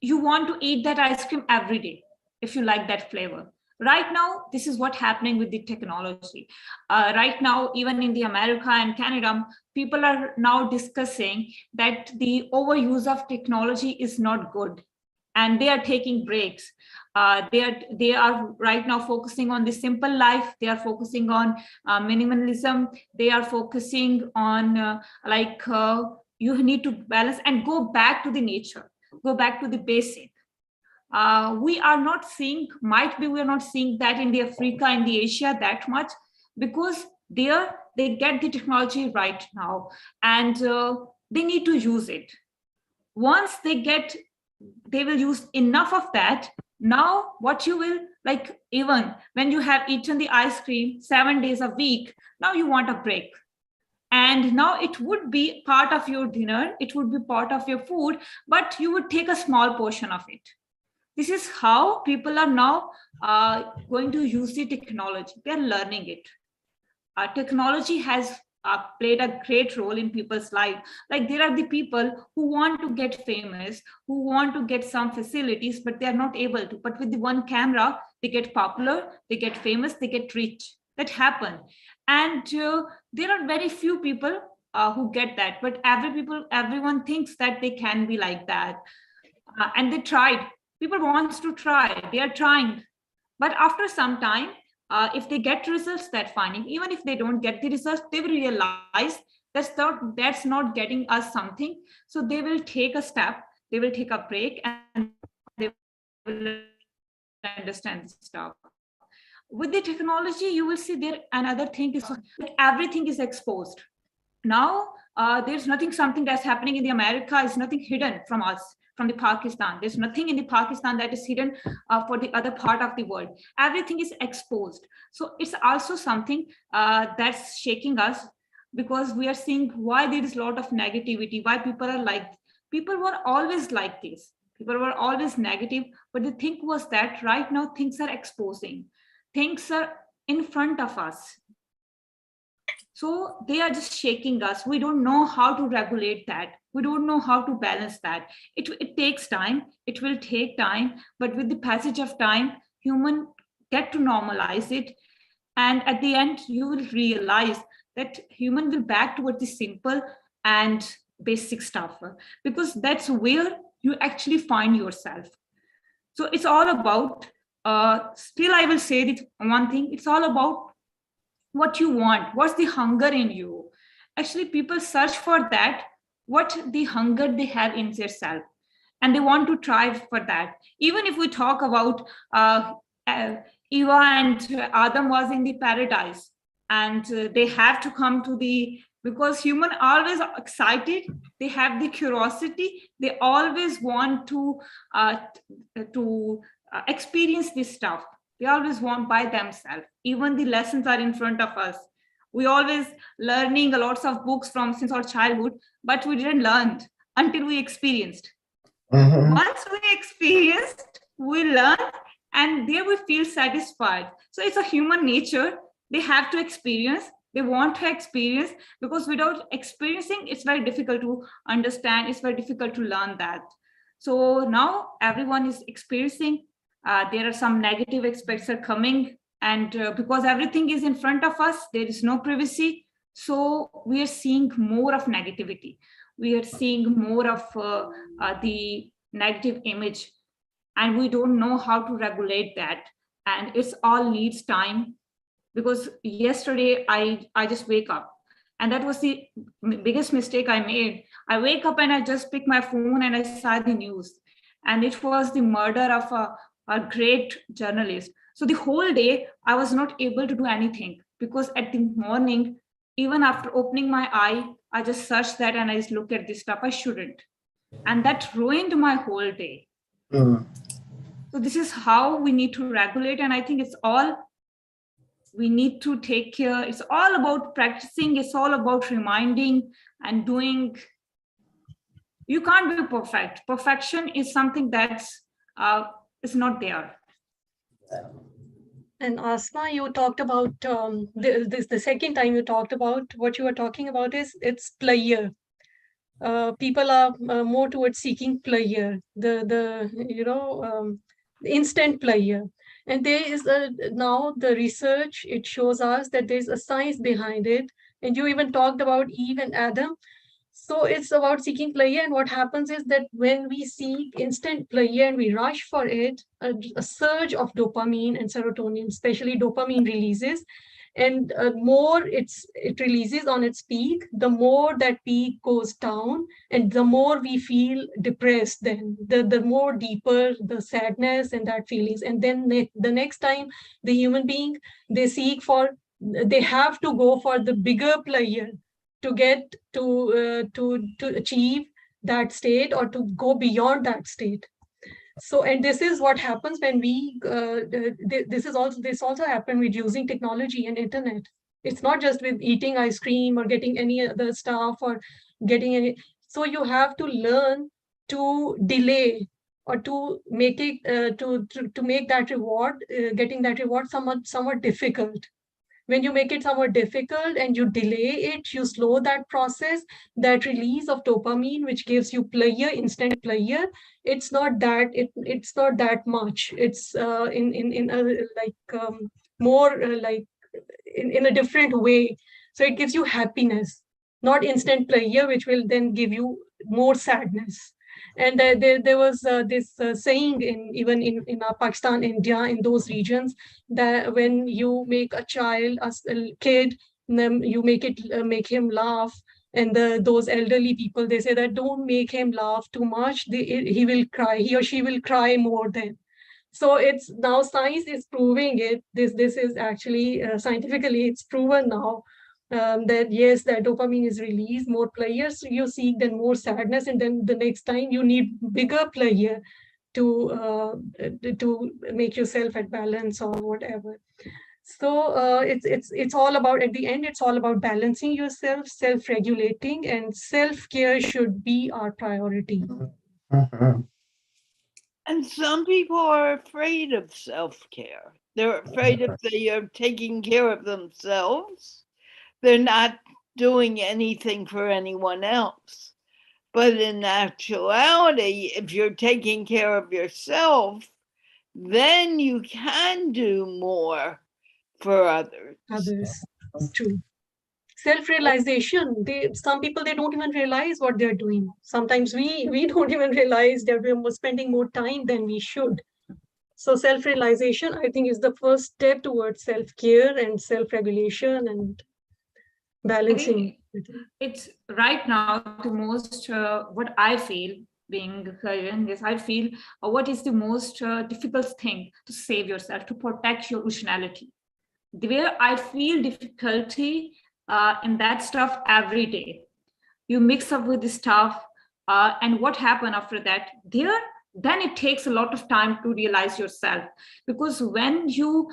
you want to eat that ice cream every day if you like that flavor. Right now, this is what happening with the technology. Right now, even in the America and Canada, people are now discussing that the overuse of technology is not good, and they are taking breaks. They are right now focusing on the simple life. They are focusing on minimalism. They are focusing on you need to balance and go back to the nature, go back to the basic. We are not seeing, might be we are not seeing that in the Africa and the Asia that much, because there they get the technology right now, and they need to use it. Once they will use enough of that. Now what you will, like, even when you have eaten the ice cream 7 days a week, now you want a break. And now it would be part of your dinner, it would be part of your food, but you would take a small portion of it. This is how people are now going to use the technology. They're learning it. Technology has played a great role in people's life. Like, there are the people who want to get famous, who want to get some facilities, but they're not able to. But with the one camera, they get popular, they get famous, they get rich. That happen. And there are very few people who get that. But everyone thinks that they can be like that. And they tried. People wants to try, they are trying, but after some time, if they get results, that's fine. Even if they don't get the results, they will realize that's not getting us something. So they will take a step, they will take a break, and they will understand the stuff. With the technology, you will see there another thing is, like, everything is exposed now. There's nothing, something that's happening in the America is nothing hidden from us, from the Pakistan. There's nothing in the Pakistan that is hidden for the other part of the world. Everything is exposed. So it's also something that's shaking us, because we are seeing why there is a lot of negativity, why people were always like this. People were always negative, but the thing was that right now things are exposing. Things are in front of us. So they are just shaking us. We don't know how to regulate that. We don't know how to balance that. It takes time. It will take time. But with the passage of time, human get to normalize it. And at the end, you will realize that human will back towards the simple and basic stuff, because that's where you actually find yourself. So it's all about, still I will say this one thing, it's all about what you want, what's the hunger in you. Actually, people search for that, what the hunger they have in their self, and they want to try for that. Even if we talk about Eva and Adam was in the paradise, and they have to come to the, because human always excited, they have the curiosity, they always want to experience this stuff. They always want by themselves. Even the lessons are in front of us. We always learning a lots of books from since our childhood, but we didn't learn until we experienced. Once we experienced, we learn, and there we feel satisfied. So it's a human nature. They have to experience, They want to experience, because without experiencing, it's very difficult to understand. It's very difficult to learn that. So now everyone is experiencing. There are some negative aspects are coming, and because everything is in front of us, there is no privacy. So we are seeing more of negativity. We are seeing more of the negative image, and we don't know how to regulate that. And it's all needs time, because yesterday I just wake up, and that was the biggest mistake I made. I wake up and I just pick my phone and I saw the news, and it was the murder of a great journalist. So the whole day I was not able to do anything, because at the morning, even after opening my eye, I just searched that and I just look at this stuff I shouldn't, and that ruined my whole day. So this is how we need to regulate, and I think it's all we need to take care. It's all about practicing. It's all about reminding and doing. You can't be perfect. Perfection is something that's is not there. And Asma, you talked about the second time you talked about what you were talking about is it's pleasure. People are more towards seeking pleasure, the instant pleasure. And there is now the research, it shows us that there's a science behind it. And you even talked about Eve and Adam. So it's about seeking pleasure. And what happens is that when we seek instant pleasure and we rush for it, a surge of dopamine and serotonin, especially dopamine releases. And more it releases on its peak, the more that peak goes down, and the more we feel depressed, then the more deeper the sadness and that feelings. And then the next time the human being, they have to go for the bigger pleasure to get to achieve that state or to go beyond that state. So, and this is what happens when we, this also happened with using technology and internet. It's not just with eating ice cream or getting any other stuff or getting any, so you have to learn to delay or to make it, to make that reward, getting that reward somewhat difficult. When you make it somewhat difficult and you delay it, you slow that process, that release of dopamine, which gives you pleasure, instant pleasure. It's not that it's not that much. It's in a more like in a different way. So it gives you happiness, not instant pleasure, which will then give you more sadness. And there was this saying even in Pakistan, India, in those regions, that when you make a child, a kid, then you make him laugh. And those elderly people, they say that don't make him laugh too much. He will cry. He or she will cry more then. So it's now science is proving it. This is actually scientifically it's proven now. That yes, that dopamine is released, more pleasures you seek, then more sadness, and then the next time you need bigger pleasure to make yourself at balance or whatever. So it's all about, at the end, it's all about balancing yourself, self-regulating, and self-care should be our priority. And some people are afraid of self-care. They're afraid if they are taking care of themselves, they're not doing anything for anyone else. But in actuality, if you're taking care of yourself, then you can do more for others. It's true. Self-realization. Some people, they don't even realize what they're doing. Sometimes we don't even realize that we're spending more time than we should. So self-realization, I think, is the first step towards self-care and self-regulation and balancing. It's right now the most what I feel being Korean is, I feel what is the most difficult thing to save yourself, to protect your originality. Where I feel difficulty in that stuff every day. You mix up with the stuff, and what happened after that? Then it takes a lot of time to realize yourself, because when you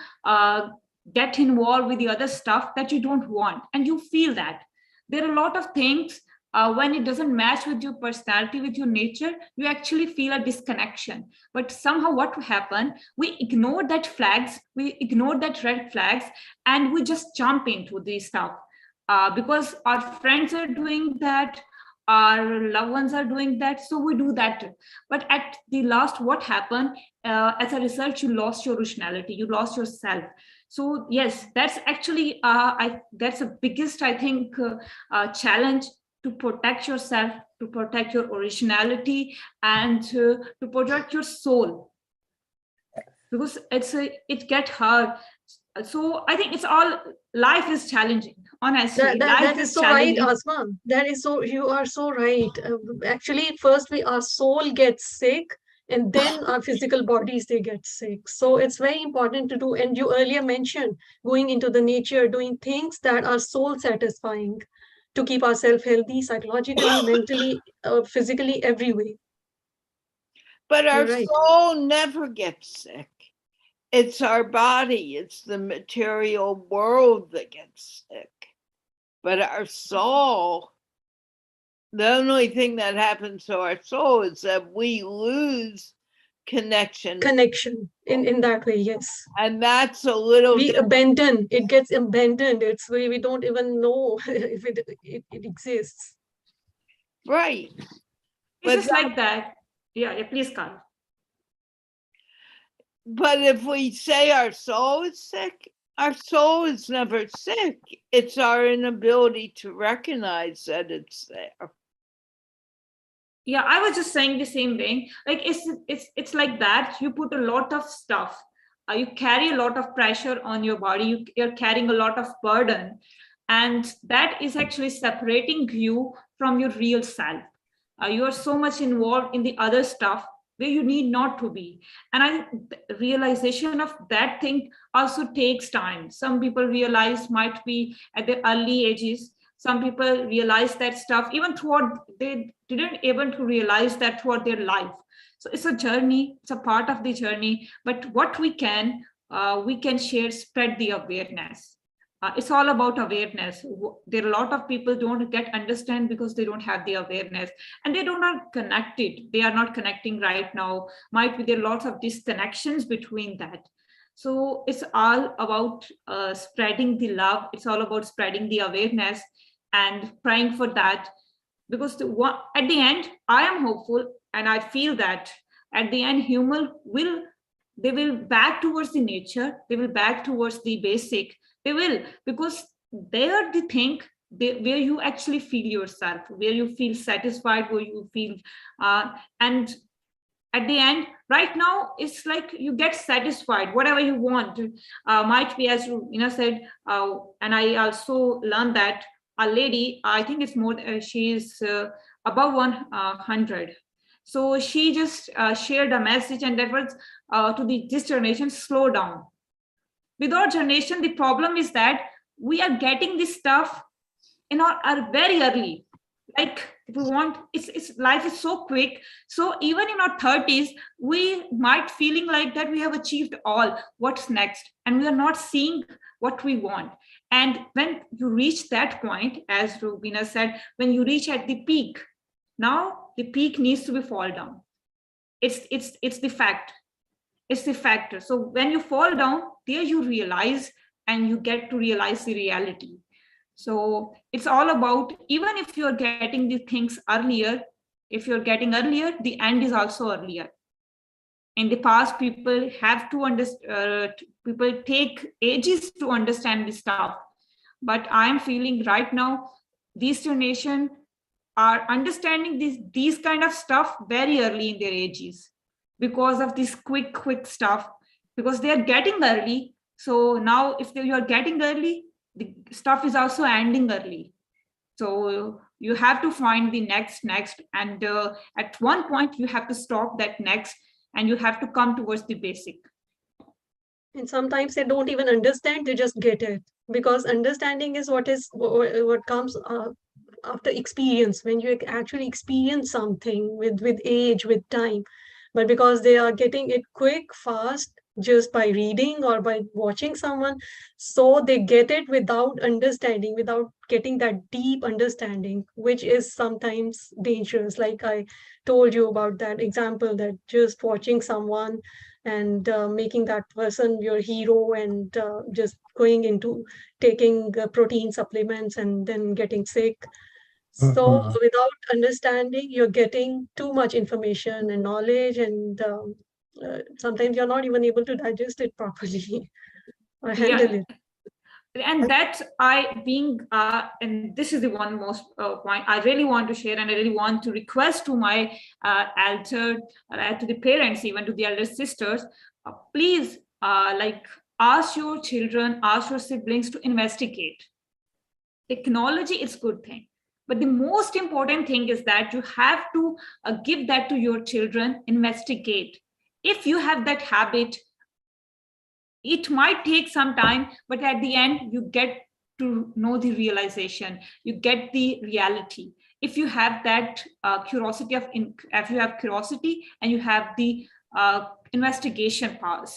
get involved with the other stuff that you don't want, and you feel that there are a lot of things when it doesn't match with your personality, with your nature, you actually feel a disconnection. But somehow what happened, we ignore that flags, we ignore that red flags, and we just jump into these stuff. because our friends are doing that, our loved ones are doing that, so we do that too. But at the last, what happened, as a result, you lost your originality, you lost yourself. So yes, that's actually that's the biggest, I think, challenge, to protect yourself, to protect your originality, and to protect your soul, because it gets hard. So I think it's all, life is challenging, honestly, life That is is so right, challenging. Asma. That is so, you are so right. Actually, first our soul gets sick, and then our physical bodies, they get sick. So it's very important to do. And you earlier mentioned going into the nature, doing things that are soul satisfying to keep ourselves healthy psychologically, mentally, physically, every way. But our You're right. soul never gets sick. It's our body, it's the material world that gets sick. But our soul, the only thing that happens to our soul is that we lose connection. In that way, yes. And that's a little We different. abandon, it gets abandoned. It's we don't even know if it exists. Right. It's But just like that. Yeah, please, Carl. But if we say our soul is sick, our soul is never sick. It's our inability to recognize that it's there. Yeah, I was just saying the same thing. Like it's like that. You put a lot of stuff. You carry a lot of pressure on your body. You're carrying a lot of burden, and that is actually separating you from your real self. You are so much involved in the other stuff where you need not to be. And the realization of that thing also takes time. Some people realize might be at the early ages. Some people realize that stuff even throughout, they didn't able to realize that throughout their life. So it's a journey, it's a part of the journey. But what we can share, spread the awareness. It's all about awareness. There are a lot of people don't get understand because they don't have the awareness, and they do not connect it. They are not connecting right now. Might be there are lots of disconnections between that. So it's all about spreading the love. It's all about spreading the awareness and praying for that. Because at the end, I am hopeful, and I feel that at the end, human will, they will back towards the nature. They will back towards the basic. They will, because they are the thing where you actually feel yourself, where you feel satisfied, where you feel, and at the end, right now, it's like you get satisfied, whatever you want. Might be, as Rubina said, and I also learned that a lady, I think it's more, she is above 100. So she just shared a message, and that was to this generation, slow down. With our generation, the problem is that we are getting this stuff in our very early. Like if we want, it's life is so quick. So even in our 30s, we might feeling like that we have achieved all. What's next? And we are not seeing what we want. And when you reach that point, as Rubina said, when you reach at the peak, now the peak needs to be fall down. It's the fact. It's the factor. So when you fall down, there you realize, and you get to realize the reality. So it's all about, even if you're getting the things earlier, if you're getting earlier, the end is also earlier. In the past, people have to understand, people take ages to understand this stuff. But I'm feeling right now, this generation are understanding these kind of stuff very early in their ages, because of this quick stuff, because they are getting early. So now if you are getting early, the stuff is also ending early. So you have to find the next, and at one point you have to stop that next, and you have to come towards the basic. And sometimes they don't even understand, they just get it, because understanding is what comes after experience, when you actually experience something with age, with time. But because they are getting it quick, fast, just by reading or by watching someone, so they get it without understanding, without getting that deep understanding, which is sometimes dangerous. Like I told you about that example, that just watching someone and making that person your hero, and just going into taking protein supplements and then getting sick. So without understanding, you're getting too much information and knowledge, and sometimes you're not even able to digest it properly or handle Yeah. it. And that's I being and this is the one most point I really want to share, and I really want to request to my elder, to the parents, even to the elder sisters, please like ask your children, ask your siblings to investigate. Technology is good thing, but the most important thing is that you have to give that to your children. Investigate. If you have that habit, it might take some time, but at the end you get to know the realization, you get the reality. If you have that curiosity if you have curiosity and you have the investigation part.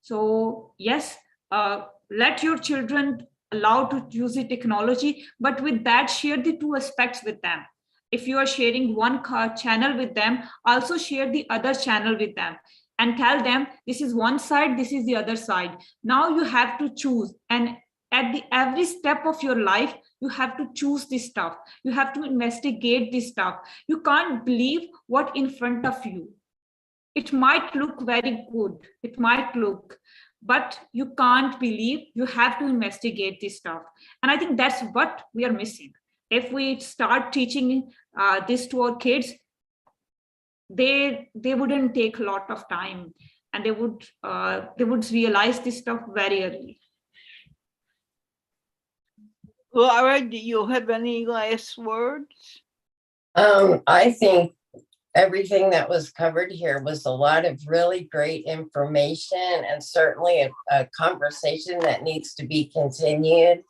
So yes, let your children allow to use the technology, but with that share the two aspects with them. If you are sharing one channel with them, also share the other channel with them and tell them this is one side, this is the other side. Now you have to choose, and at the every step of your life you have to choose this stuff, you have to investigate this stuff. You can't believe what in front of you. It might look very good, it might look, but you can't believe. You have to investigate this stuff, and I think that's what we are missing. If we start teaching this to our kids, they wouldn't take a lot of time, and they would realize this stuff very early. Laura, do you have any last words? I think everything that was covered here was a lot of really great information, and certainly a conversation that needs to be continued.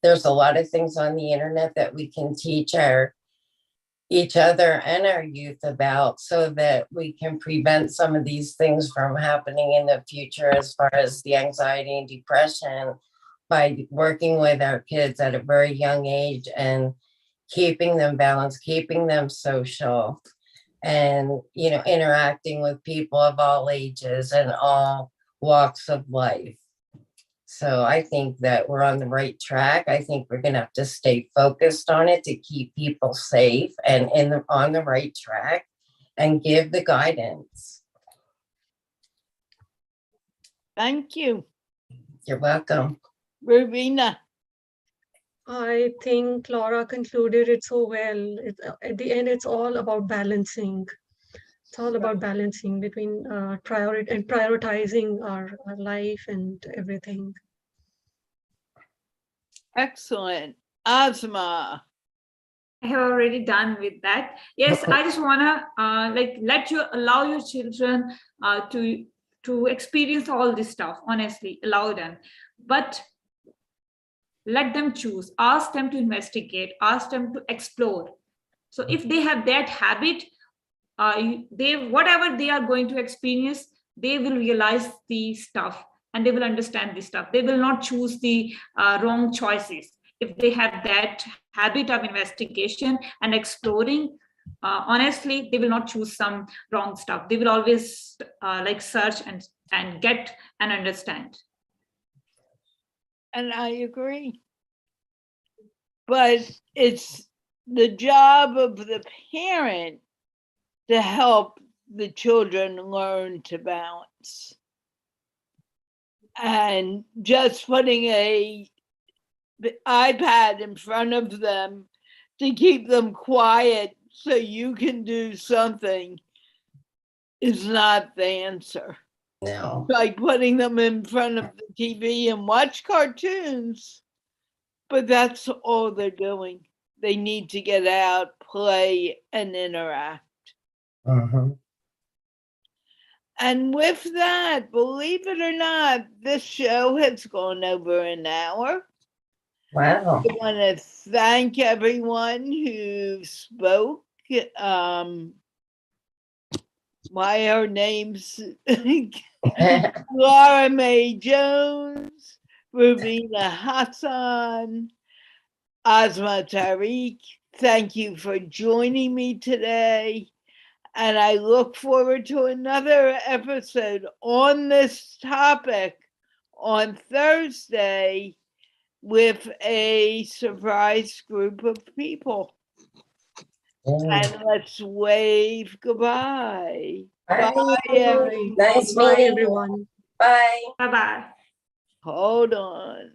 There's a lot of things on the internet that we can teach each other and our youth about, so that we can prevent some of these things from happening in the future, as far as the anxiety and depression, by working with our kids at a very young age and keeping them balanced, keeping them social, and interacting with people of all ages and all walks of life. So I think that we're on the right track. I think we're going to have to stay focused on it to keep people safe and on the right track, and give the guidance. Thank you. You're welcome. Rubina. I think Laura concluded it so well. At the end, it's all about balancing. It's all about balancing between prioritizing our life and everything. Excellent. Asma. I have already done with that. Yes, I just wanna allow your children to experience all this stuff. Honestly, allow them, but let them choose. Ask them to investigate. Ask them to explore. So if they have that habit, whatever they are going to experience, they will realize the stuff and they will understand this stuff. They will not choose the wrong choices. If they have that habit of investigation and exploring, honestly, they will not choose some wrong stuff. They will always search and get and understand. And I agree. But it's the job of the parent to help the children learn to balance. And just putting a iPad in front of them to keep them quiet so you can do something is not the answer. No. Like putting them in front of the TV and watch cartoons, but that's all they're doing. They need to get out, play, and interact. Mm-hmm. And with that, believe it or not, this show has gone over an hour. Wow. I want to thank everyone who spoke. Why her names? Laura Mae Jones, Rubina Hassan, Asma Tariq. Thank you for joining me today. And I look forward to another episode on this topic on Thursday with a surprise group of people. And let's wave goodbye. Bye. Bye, everyone. Nice Bye, meeting you. everyone. Bye. Bye-bye. Hold on.